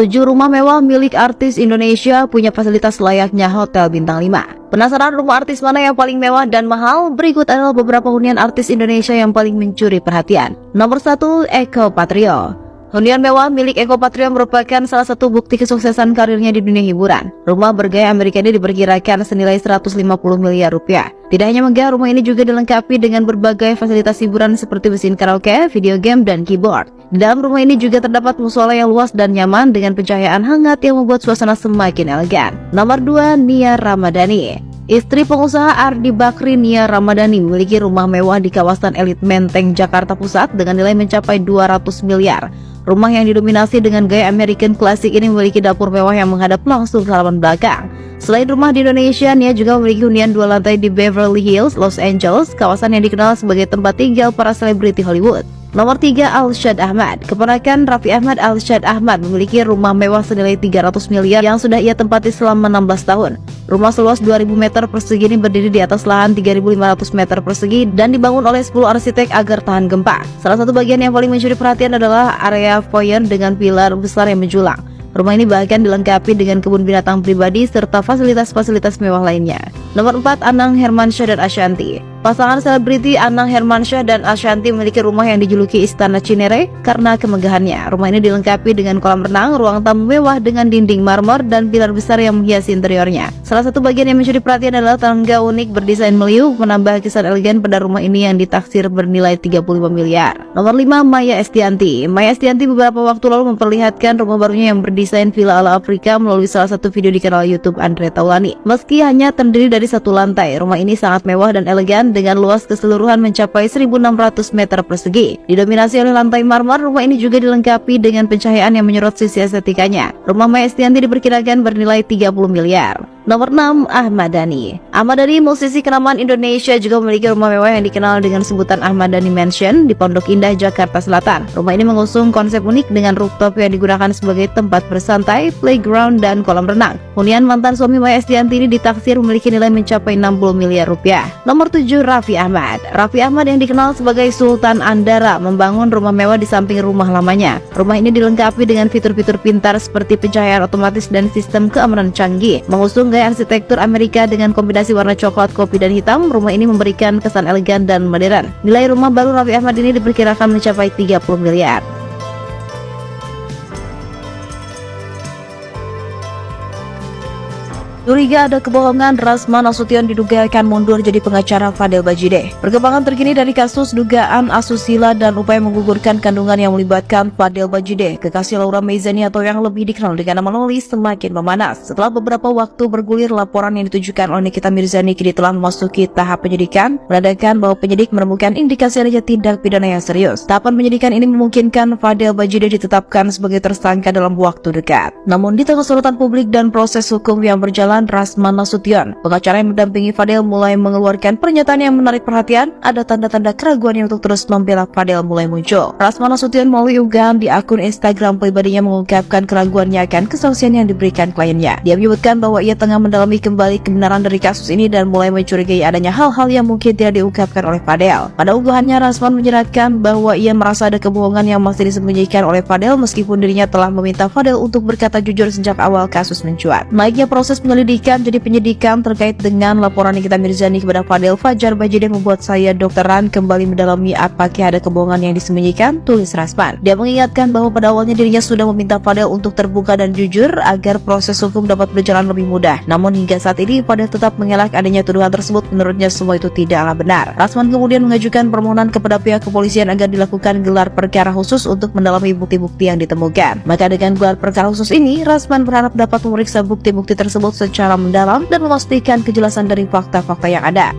7 rumah mewah milik artis Indonesia punya fasilitas layaknya hotel bintang 5. Penasaran rumah artis mana yang paling mewah dan mahal? Berikut adalah beberapa hunian artis Indonesia yang paling mencuri perhatian. Nomor 1, Eko Patrio. Hunian mewah milik Eko Patrio merupakan salah satu bukti kesuksesan karirnya di dunia hiburan. Rumah bergaya Amerika ini diperkirakan senilai 150 miliar rupiah. Tidak hanya megah, rumah ini juga dilengkapi dengan berbagai fasilitas hiburan seperti mesin karaoke, video game, dan keyboard. Di dalam rumah ini juga terdapat musola yang luas dan nyaman dengan pencahayaan hangat yang membuat suasana semakin elegan. Nomor 2, Nia Ramadhani. Istri pengusaha Ardi Bakri, Nia Ramadhani, memiliki rumah mewah di kawasan elit Menteng, Jakarta Pusat dengan nilai mencapai 200 miliar. Rumah yang didominasi dengan gaya American Classic ini memiliki dapur mewah yang menghadap langsung ke halaman belakang. Selain rumah di Indonesia, Nia juga memiliki hunian 2 lantai di Beverly Hills, Los Angeles, kawasan yang dikenal sebagai tempat tinggal para selebriti Hollywood. Nomor 3, Alshad Ahmad. Keponakan Raffi Ahmad, Alshad Ahmad, memiliki rumah mewah senilai 300 miliar yang sudah ia tempati selama 16 tahun. Rumah seluas 2.000 meter persegi ini berdiri di atas lahan 3.500 meter persegi dan dibangun oleh 10 arsitek agar tahan gempa. Salah satu bagian yang paling mencuri perhatian adalah area foyer dengan pilar besar yang menjulang. Rumah ini bahkan dilengkapi dengan kebun binatang pribadi serta fasilitas-fasilitas mewah lainnya. Nomor 4, Anang Hermansyah dan Ashanty. Pasangan selebriti Anang Hermansyah dan Ashanty memiliki rumah yang dijuluki Istana Cinere karena kemegahannya. Rumah ini dilengkapi dengan kolam renang, ruang tamu mewah dengan dinding marmer, dan pilar besar yang menghiasi interiornya. Salah satu bagian yang mencuri perhatian adalah tangga unik berdesain meliuk, menambah kesan elegan pada rumah ini yang ditaksir bernilai 35 miliar. Nomor 5, Maya Estianty. Maya Estianty beberapa waktu lalu memperlihatkan rumah barunya yang berdesain villa ala Afrika melalui salah satu video di kanal YouTube Andre Taulani. Meski hanya terdiri dari satu lantai, rumah ini sangat mewah dan elegan dengan luas keseluruhan mencapai 1.600 meter persegi. Didominasi oleh lantai marmer, rumah ini juga dilengkapi dengan pencahayaan yang menyorot sisi estetikanya. Rumah Maya Estianty diperkirakan bernilai 30 miliar. Nomor 6, Ahmad Dhani. Ahmad Dhani, musisi kenamaan Indonesia, juga memiliki rumah mewah yang dikenal dengan sebutan Ahmad Dhani Mansion di Pondok Indah, Jakarta Selatan. Rumah ini mengusung konsep unik dengan rooftop yang digunakan sebagai tempat bersantai, playground, dan kolam renang. Hunian mantan suami Maya Estianty ini ditaksir memiliki nilai mencapai 60 miliar rupiah. Nomor 7, Raffi Ahmad. Raffi Ahmad yang dikenal sebagai Sultan Andara membangun rumah mewah di samping rumah lamanya. Rumah ini dilengkapi dengan fitur-fitur pintar seperti pencahayaan otomatis dan sistem keamanan canggih. Mengusung gaya arsitektur Amerika dengan kombinasi warna coklat, kopi, dan hitam, rumah ini memberikan kesan elegan dan modern. Nilai rumah baru Raffi Ahmad ini diperkirakan mencapai 30 miliar. Curiga ada kebohongan, Rasman Nasution diduga akan mundur jadi pengacara Fadel Bajideh. Perkembangan terkini dari kasus dugaan asusila dan upaya menggugurkan kandungan yang melibatkan Fadel Bajideh, kekasih Laura Maizani atau yang lebih dikenal dengan nama Loli, semakin memanas. Setelah beberapa waktu bergulir, laporan yang ditujukan oleh Nikita Mirzani kini telah memasuki tahap penyidikan, menandakan bahwa penyidik menemukan indikasi adanya tindak pidana yang serius. Tahapan penyidikan ini memungkinkan Fadel Bajideh ditetapkan sebagai tersangka dalam waktu dekat. Namun di tengah sorotan publik dan proses hukum yang berjalan, Rasman Nasution, pengacara yang mendampingi Fadel, mulai mengeluarkan pernyataan yang menarik perhatian. Ada tanda-tanda keraguannya untuk terus membela Fadel mulai muncul. Rasman Nasution melalui unggahan di akun Instagram pribadinya mengungkapkan keraguannya akan kesaksian yang diberikan kliennya. Dia menyebutkan bahwa ia tengah mendalami kembali kebenaran dari kasus ini dan mulai mencurigai adanya hal-hal yang mungkin tidak diungkapkan oleh Fadel. Pada unggahannya, Rasman menyeratkan bahwa ia merasa ada kebohongan yang masih disembunyikan oleh Fadel meskipun dirinya telah meminta Fadel untuk berkata jujur sejak awal kasus mencuat. Naiknya proses penyelidikan jadi penyidikan terkait dengan laporan Nikita Mirzani kepada Fadel Fajar Bajideh membuat saya Dr. Ran kembali mendalami apakah ada kebohongan yang disembunyikan, tulis Rasman. Dia mengingatkan bahwa pada awalnya dirinya sudah meminta Fadel untuk terbuka dan jujur agar proses hukum dapat berjalan lebih mudah. Namun hingga saat ini Fadel tetap mengelak adanya tuduhan tersebut. Menurutnya semua itu tidaklah benar. Rasman kemudian mengajukan permohonan kepada pihak kepolisian agar dilakukan gelar perkara khusus untuk mendalami bukti-bukti yang ditemukan. Maka dengan gelar perkara khusus ini, Rasman berharap dapat memeriksa bukti-bukti tersebut secara mendalam dan memastikan kejelasan dari fakta-fakta yang ada.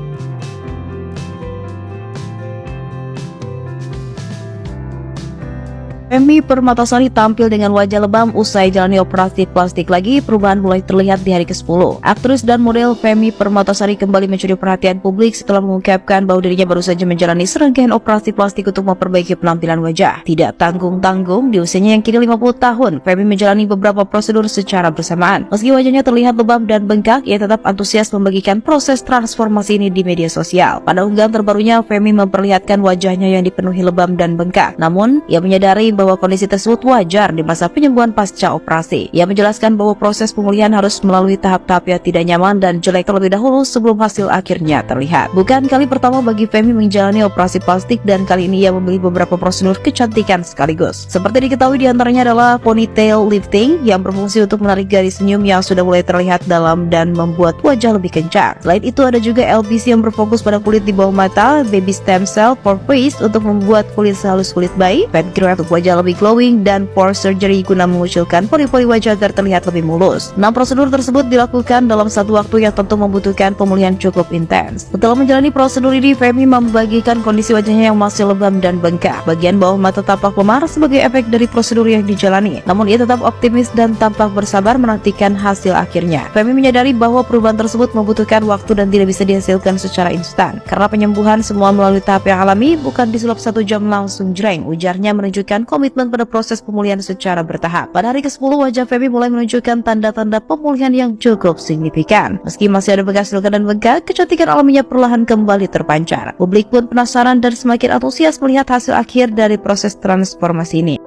Femmy Permatasari tampil dengan wajah lebam usai jalani operasi plastik lagi. Perubahan mulai terlihat di hari ke-10. Aktris dan model Femmy Permatasari kembali mencuri perhatian publik setelah mengungkapkan bahwa dirinya baru saja menjalani serangkaian operasi plastik untuk memperbaiki penampilan wajah. Tidak tanggung-tanggung, di usianya yang kini 50 tahun, Femmy menjalani beberapa prosedur secara bersamaan. Meski wajahnya terlihat lebam dan bengkak, ia tetap antusias membagikan proses transformasi ini di media sosial. Pada unggahan terbarunya, Femmy memperlihatkan wajahnya yang dipenuhi lebam dan bengkak. Namun, ia menyadari bahwa kondisi tersebut wajar di masa penyembuhan pasca operasi. Ia menjelaskan bahwa proses pemulihan harus melalui tahap-tahap yang tidak nyaman dan jelek terlebih dahulu sebelum hasil akhirnya terlihat. Bukan kali pertama bagi Femmy menjalani operasi plastik dan kali ini ia memilih beberapa prosedur kecantikan sekaligus. Seperti diketahui diantaranya adalah ponytail lifting yang berfungsi untuk menarik garis senyum yang sudah mulai terlihat dalam dan membuat wajah lebih kencang. Selain itu ada juga LBC yang berfokus pada kulit di bawah mata, baby stem cell for face untuk membuat kulit sehalus kulit bayi, fat graft untuk wajah lebih glowing, dan pore surgery guna mengucilkan pori-pori wajah agar terlihat lebih mulus. 6 prosedur tersebut dilakukan dalam satu waktu yang tentu membutuhkan pemulihan cukup intens. Setelah menjalani prosedur ini, Femmy membagikan kondisi wajahnya yang masih lebam dan bengkak. Bagian bawah mata tampak memar sebagai efek dari prosedur yang dijalani. Namun ia tetap optimis dan tampak bersabar menantikan hasil akhirnya. Femmy menyadari bahwa perubahan tersebut membutuhkan waktu dan tidak bisa dihasilkan secara instan. Karena penyembuhan semua melalui tahap yang alami, bukan disulap 1 jam langsung jreng. Ujarnya menunjukkan komitmen pada proses pemulihan secara bertahap. Pada hari ke-10, wajah Femmy mulai menunjukkan tanda-tanda pemulihan yang cukup signifikan. Meski masih ada bekas luka dan bengkak, kecantikan alaminya perlahan kembali terpancar. Publik pun penasaran dan semakin antusias melihat hasil akhir dari proses transformasi ini.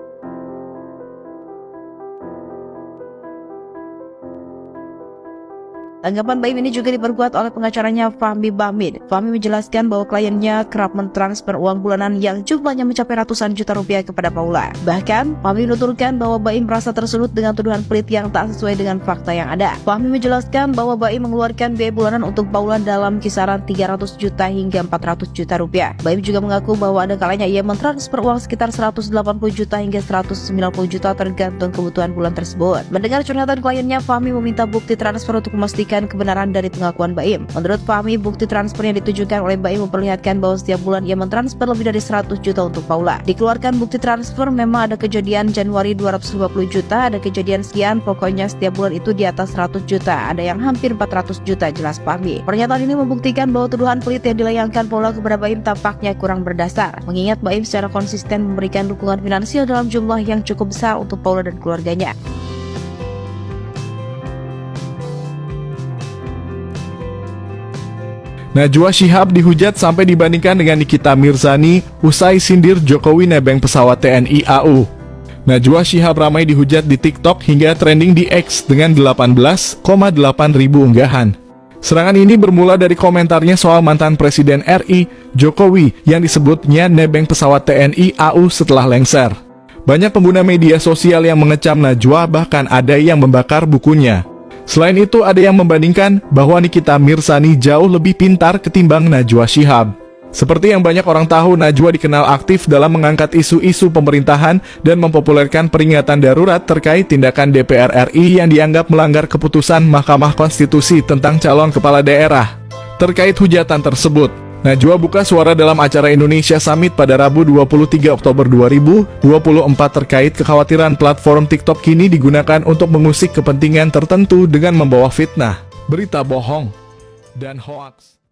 Tanggapan Baim ini juga diperkuat oleh pengacaranya Fahmi Bahmid. Fahmi menjelaskan bahwa kliennya kerap mentransfer uang bulanan yang jumlahnya mencapai ratusan juta rupiah kepada Paula. Bahkan, Fahmi menuturkan bahwa Baim merasa tersulut dengan tuduhan pelit yang tak sesuai dengan fakta yang ada. Fahmi menjelaskan bahwa Baim mengeluarkan biaya bulanan untuk Paula dalam kisaran 300 juta hingga 400 juta rupiah. Baim juga mengaku bahwa ada kalanya ia mentransfer uang sekitar 180 juta hingga 190 juta tergantung kebutuhan bulan tersebut. Mendengar curhatan kliennya, Fahmi meminta bukti transfer untuk memastikan kebenaran dari pengakuan Baim. Menurut Fahmi, bukti transfer yang ditujukan oleh Baim memperlihatkan bahwa setiap bulan ia mentransfer lebih dari 100 juta untuk Paula. Dikeluarkan bukti transfer, memang ada kejadian Januari 250 juta, ada kejadian sekian, pokoknya setiap bulan itu di atas 100 juta, ada yang hampir 400 juta, jelas Fahmi. Pernyataan ini membuktikan bahwa tuduhan pelit yang dilayangkan Paula kepada Baim tampaknya kurang berdasar, mengingat Baim secara konsisten memberikan dukungan finansial dalam jumlah yang cukup besar untuk Paula dan keluarganya. Najwa Shihab dihujat sampai dibandingkan dengan Nikita Mirzani usai sindir Jokowi nebeng pesawat TNI AU. Najwa Shihab ramai dihujat di TikTok hingga trending di X dengan 18,8 ribu unggahan. Serangan ini bermula dari komentarnya soal mantan Presiden RI, Jokowi, yang disebutnya nebeng pesawat TNI AU setelah lengser. Banyak pengguna media sosial yang mengecam Najwa, bahkan ada yang membakar bukunya. Selain itu, ada yang membandingkan bahwa Nikita Mirzani jauh lebih pintar ketimbang Najwa Shihab. Seperti yang banyak orang tahu, Najwa dikenal aktif dalam mengangkat isu-isu pemerintahan dan mempopulerkan peringatan darurat terkait tindakan DPR RI yang dianggap melanggar keputusan Mahkamah Konstitusi tentang calon kepala daerah. Terkait hujatan tersebut, Najwa buka suara dalam acara Indonesia Summit pada Rabu 23 Oktober 2024 terkait kekhawatiran platform TikTok kini digunakan untuk mengusik kepentingan tertentu dengan membawa fitnah, berita bohong, dan hoaks.